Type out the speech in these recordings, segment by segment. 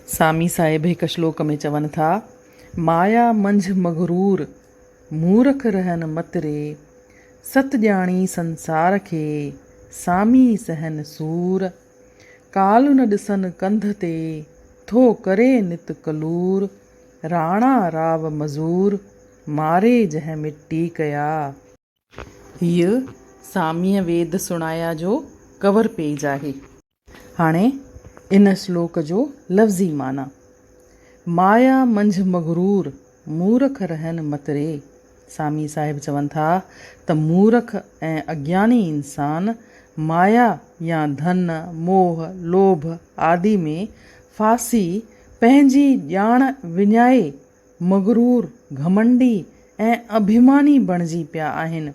सामी साहिब हिकु श्लोक में चवनि था, माया मंझ मगरूर मूरख रहन मत रे, सत ॼाणी संसार खे सामी सहन सूर, काल न ॾिसन कंध ते थो करे नित कलूर, राणा राव मज़ूर मारे जंहिं मिट्टी कया। हीअ सामीअ वेद सुणाया जो कवर पेज आहे। हाणे इन श्लोक जो लफ़्ज़ी माना। माया मंझ मगरूर मूरख रहन मत रे। सामी साहिब चवनि था त मूरख ऐं अज्ञानी इंसान माया या धन मोह लोभ आदि में फासी पंहिंजी ॼाण विञाए मगरूर घमंडी ऐं अभिमानी बणिजी पिया आहिनि।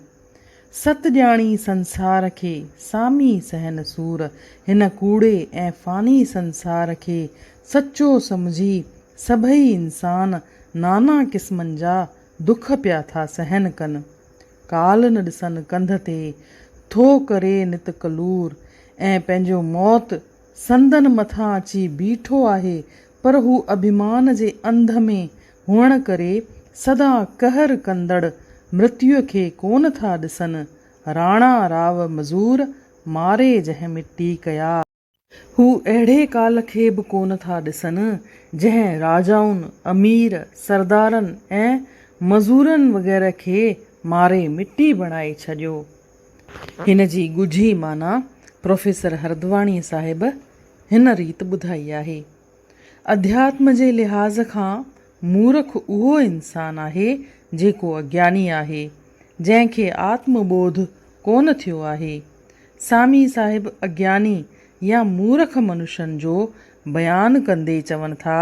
सत ॼाणी संसार खे सामी सहन सूर, हिन कूड़े ऐं फ़ानी संसार खे सचो सम्झी सभई इंसान नाना क़िस्मनि जा दुख पिया था सहन कनि। काल न ॾिसनि कंध ते थो करे नित कलूर, ऐं पंहिंजो मौत संदन मथां अची बीठो आहे, पर हू अभिमान जे अंध में हुअण करे सदा कहर कंदड़ मृत्युअ खे कोन था ॾिसनि। राणा राव मज़ूर मारे जंहिं मिट्टी कया। हू अहिड़े काल खे बि कोन था ॾिसनि जंहिं राजाउनि अमीर सरदारनि ऐं मज़ूरनि वग़ैरह खे मारे मिट्टी बणाए छॾियो। हिन जी ॻुझी माना प्रोफेसर हरद्वाणी साहिब हिन रीति ॿुधाई आहे। अध्यात्म जे लिहाज़ खां मूर्ख उहो इंसान आहे जेको अज्ञानी आहे, जंहिंखे आत्मबोध कोन थियो आहे। सामी साहिब अज्ञानी या मूर्ख मनुष्यनि जो बयानु कंदे चवनि था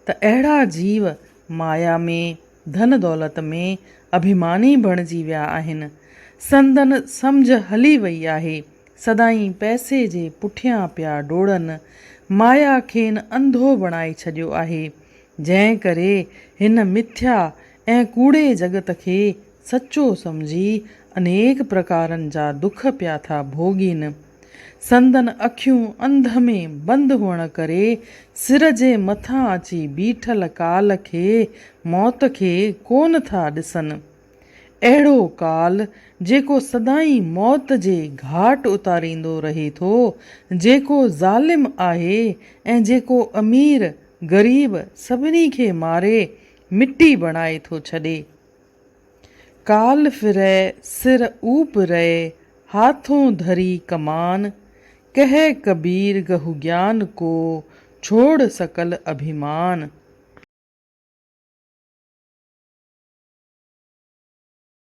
त अहिड़ा जीव माया में धन दौलत में अभिमानी बणिजी विया आहिनि। संदन सम्झ हली वई आहे, सदाईं पैसे जे पुठियां पिया डोड़नि, माया खेनि अंधो बणाए छॾियो आहे, जंहिं करे हिन मिथ्या ऐं कूड़े जगत खे सचो सम्झी अनेक प्रकारनि जा दुख पिया था भोॻीनि। संदन अखियूं अंध में बंदि हुअण करे सिर जे मथां अची बीठल काल खे मौत खे कोन था ॾिसनि। अहिड़ो काल जेको सदाईं मौत जे घाट उतारींदो रहे थो, जेको ज़ालिम आहे ऐं जेको अमीर ग़रीब सभिनी खे मारे मिट्टी बणाए थो छॾे। काल फिरै सिर ऊप रहे हाथों धरी कमान, कह कबीर गहु ज्ञान को छोड़ सकल अभिमान।